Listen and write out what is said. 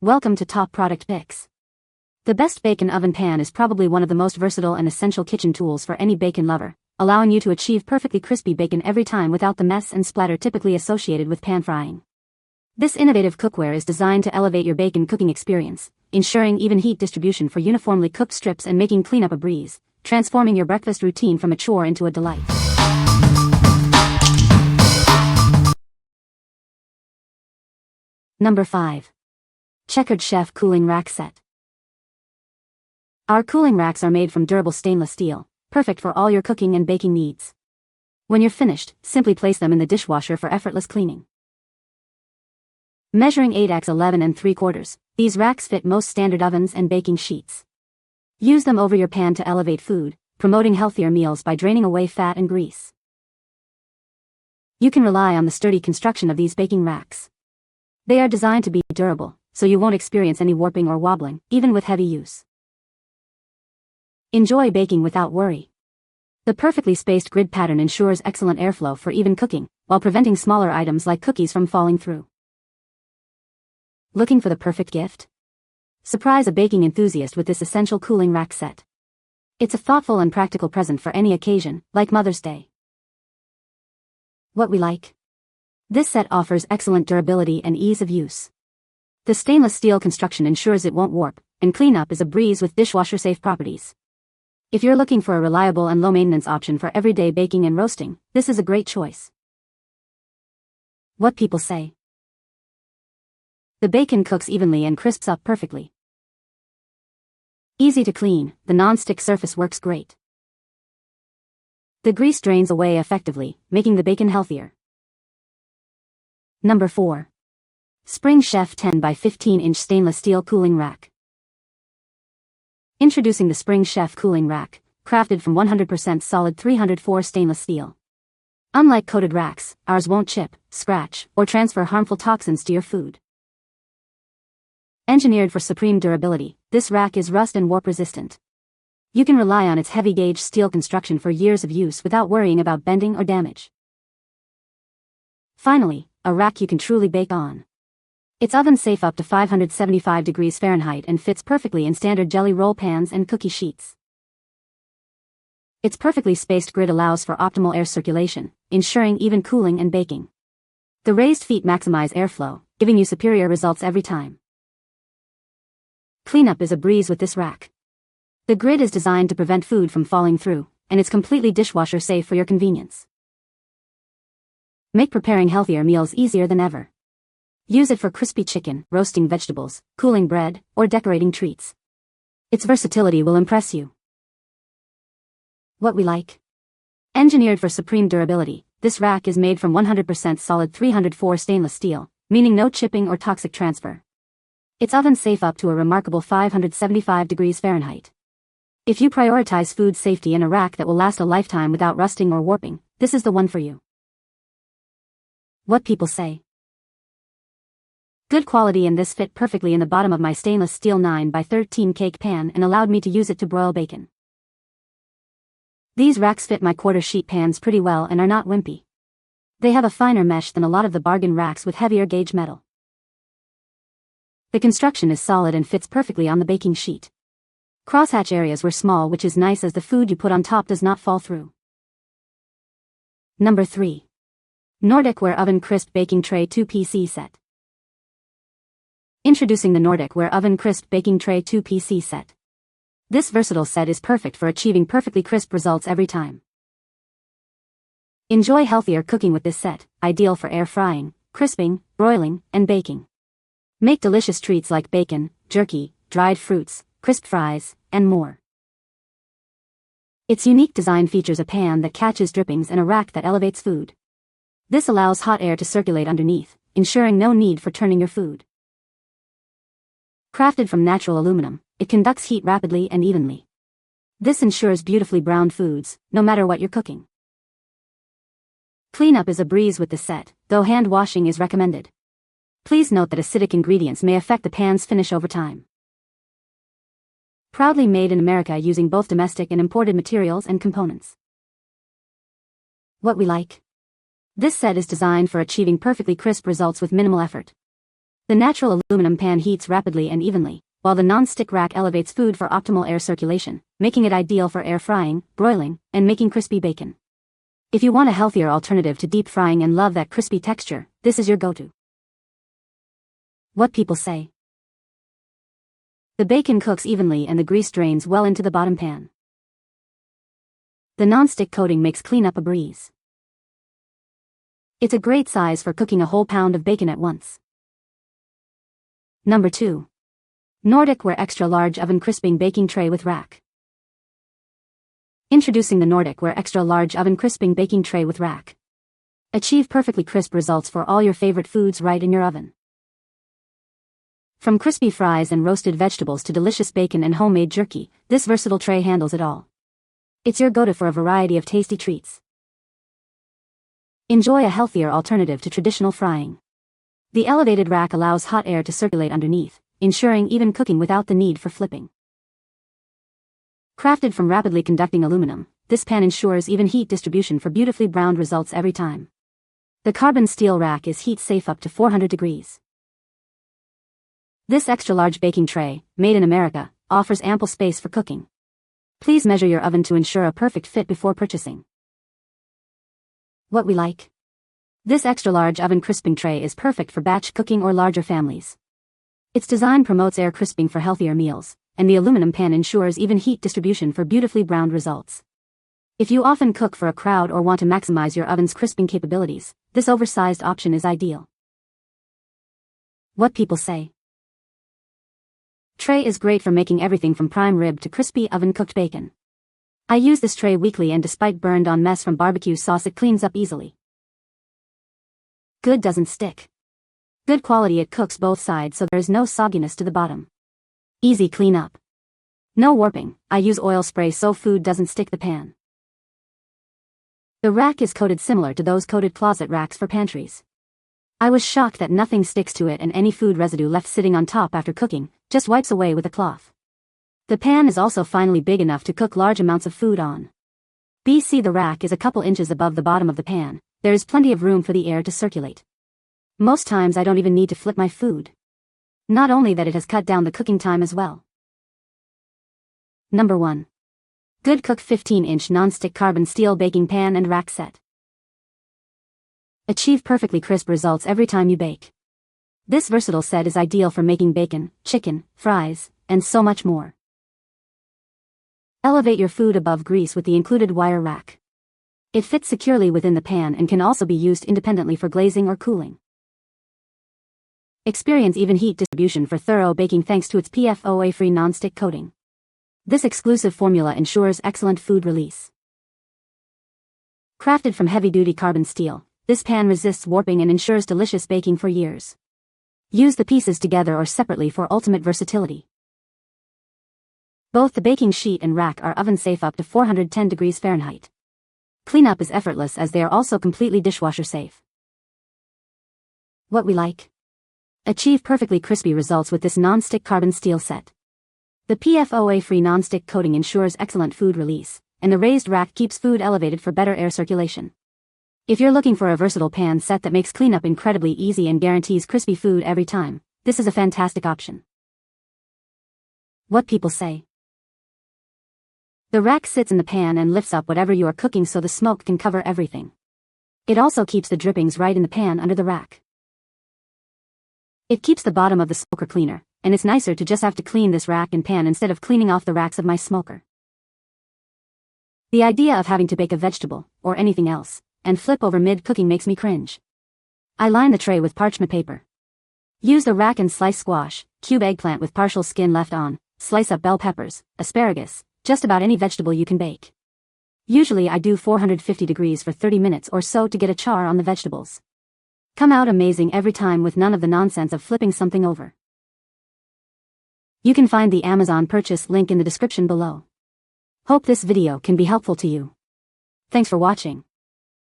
Welcome to Top Product Picks. The best bacon oven pan is probably one of the most versatile and essential kitchen tools for any bacon lover, allowing you to achieve perfectly crispy bacon every time without the mess and splatter typically associated with pan frying. This innovative cookware is designed to elevate your bacon cooking experience, ensuring even heat distribution for uniformly cooked strips and making cleanup a breeze, transforming your breakfast routine from a chore into a delight. Number 5. Checkered Chef Cooling Rack Set. Our cooling racks are made from durable stainless steel, perfect for all your cooking and baking needs. When you're finished, simply place them in the dishwasher for effortless cleaning. Measuring 8x11 3/4, these racks fit most standard ovens and baking sheets. Use them over your pan to elevate food, promoting healthier meals by draining away fat and grease. You can rely on the sturdy construction of these baking racks. They are designed to be durable, so you won't experience any warping or wobbling, even with heavy use. Enjoy baking without worry. The perfectly spaced grid pattern ensures excellent airflow for even cooking, while preventing smaller items like cookies from falling through. Looking for the perfect gift? Surprise a baking enthusiast with this essential cooling rack set. It's a thoughtful and practical present for any occasion, like Mother's Day. What we like? This set offers excellent durability and ease of use. The stainless steel construction ensures it won't warp, and cleanup is a breeze with dishwasher-safe properties. If you're looking for a reliable and low-maintenance option for everyday baking and roasting, this is a great choice. What people say. The bacon cooks evenly and crisps up perfectly. Easy to clean, the non-stick surface works great. The grease drains away effectively, making the bacon healthier. Number 4. Spring Chef 10 by 15-inch Stainless Steel Cooling Rack. Introducing the Spring Chef Cooling Rack, crafted from 100% solid 304 stainless steel. Unlike coated racks, ours won't chip, scratch, or transfer harmful toxins to your food. Engineered for supreme durability, this rack is rust and warp resistant. You can rely on its heavy-gauge steel construction for years of use without worrying about bending or damage. Finally, a rack you can truly bake on. It's oven safe up to 575 degrees Fahrenheit and fits perfectly in standard jelly roll pans and cookie sheets. Its perfectly spaced grid allows for optimal air circulation, ensuring even cooling and baking. The raised feet maximize airflow, giving you superior results every time. Cleanup is a breeze with this rack. The grid is designed to prevent food from falling through, and it's completely dishwasher safe for your convenience. Make preparing healthier meals easier than ever. Use it for crispy chicken, roasting vegetables, cooling bread, or decorating treats. Its versatility will impress you. What we like? Engineered for supreme durability, this rack is made from 100% solid 304 stainless steel, meaning no chipping or toxic transfer. It's oven safe up to a remarkable 575 degrees Fahrenheit. If you prioritize food safety in a rack that will last a lifetime without rusting or warping, this is the one for you. What people say. Good quality, and this fit perfectly in the bottom of my stainless steel 9 by 13 cake pan and allowed me to use it to broil bacon. These racks fit my quarter sheet pans pretty well and are not wimpy. They have a finer mesh than a lot of the bargain racks with heavier gauge metal. The construction is solid and fits perfectly on the baking sheet. Crosshatch areas were small, which is nice as the food you put on top does not fall through. Number 3. Nordic Ware Oven Crisp Baking Tray 2PC Set. Introducing the Nordic Ware Oven Crisp Baking Tray 2PC Set. This versatile set is perfect for achieving perfectly crisp results every time. Enjoy healthier cooking with this set, ideal for air frying, crisping, broiling, and baking. Make delicious treats like bacon, jerky, dried fruits, crisp fries, and more. Its unique design features a pan that catches drippings and a rack that elevates food. This allows hot air to circulate underneath, ensuring no need for turning your food. Crafted from natural aluminum, it conducts heat rapidly and evenly. This ensures beautifully browned foods, no matter what you're cooking. Cleanup is a breeze with the set, though hand washing is recommended. Please note that acidic ingredients may affect the pan's finish over time. Proudly made in America using both domestic and imported materials and components. What we like? This set is designed for achieving perfectly crisp results with minimal effort. The natural aluminum pan heats rapidly and evenly, while the non-stick rack elevates food for optimal air circulation, making it ideal for air frying, broiling, and making crispy bacon. If you want a healthier alternative to deep frying and love that crispy texture, this is your go-to. What people say. The bacon cooks evenly and the grease drains well into the bottom pan. The non-stick coating makes cleanup a breeze. It's a great size for cooking a whole pound of bacon at once. Number 2. Nordic Ware Extra Large Oven Crisping Baking Tray with Rack. Introducing the Nordic Ware Extra Large Oven Crisping Baking Tray with Rack. Achieve perfectly crisp results for all your favorite foods right in your oven. From crispy fries and roasted vegetables to delicious bacon and homemade jerky, this versatile tray handles it all. It's your go-to for a variety of tasty treats. Enjoy a healthier alternative to traditional frying. The elevated rack allows hot air to circulate underneath, ensuring even cooking without the need for flipping. Crafted from rapidly conducting aluminum, this pan ensures even heat distribution for beautifully browned results every time. The carbon steel rack is heat safe up to 400 degrees. This extra-large baking tray, made in America, offers ample space for cooking. Please measure your oven to ensure a perfect fit before purchasing. What we like. This extra-large oven crisping tray is perfect for batch cooking or larger families. Its design promotes air crisping for healthier meals, and the aluminum pan ensures even heat distribution for beautifully browned results. If you often cook for a crowd or want to maximize your oven's crisping capabilities, this oversized option is ideal. What people say. Tray is great for making everything from prime rib to crispy oven-cooked bacon. I use this tray weekly and despite burned-on mess from barbecue sauce it cleans up easily. Good doesn't stick. Good quality, it cooks both sides so there's no sogginess to the bottom. Easy clean up. No warping, I use oil spray so food doesn't stick the pan. The rack is coated similar to those coated closet racks for pantries. I was shocked that nothing sticks to it and any food residue left sitting on top after cooking just wipes away with a cloth. The pan is also finely big enough to cook large amounts of food on. The rack is a couple inches above the bottom of the pan. There is plenty of room for the air to circulate. Most times I don't even need to flip my food. Not only that, it has cut down the cooking time as well. Number 1. GoodCook 15-inch non-stick carbon steel baking pan and rack set. Achieve perfectly crisp results every time you bake. This versatile set is ideal for making bacon, chicken, fries, and so much more. Elevate your food above grease with the included wire rack. It fits securely within the pan and can also be used independently for glazing or cooling. Experience even heat distribution for thorough baking thanks to its PFOA-free non-stick coating. This exclusive formula ensures excellent food release. Crafted from heavy-duty carbon steel, this pan resists warping and ensures delicious baking for years. Use the pieces together or separately for ultimate versatility. Both the baking sheet and rack are oven-safe up to 410 degrees Fahrenheit. Cleanup is effortless as they are also completely dishwasher-safe. What we like. Achieve perfectly crispy results with this non-stick carbon steel set. The PFOA-free non-stick coating ensures excellent food release, and the raised rack keeps food elevated for better air circulation. If you're looking for a versatile pan set that makes cleanup incredibly easy and guarantees crispy food every time, this is a fantastic option. What people say. The rack sits in the pan and lifts up whatever you are cooking so the smoke can cover everything. It also keeps the drippings right in the pan under the rack. It keeps the bottom of the smoker cleaner, and it's nicer to just have to clean this rack and pan instead of cleaning off the racks of my smoker. The idea of having to bake a vegetable, or anything else, and flip over mid-cooking makes me cringe. I line the tray with parchment paper. Use the rack and slice squash, cube eggplant with partial skin left on, slice up bell peppers, asparagus, just about any vegetable you can bake. Usually I do 450 degrees for 30 minutes or so to get a char on the vegetables. Come out amazing every time with none of the nonsense of flipping something over. You can find the Amazon purchase link in the description below. Hope this video can be helpful to you. Thanks for watching.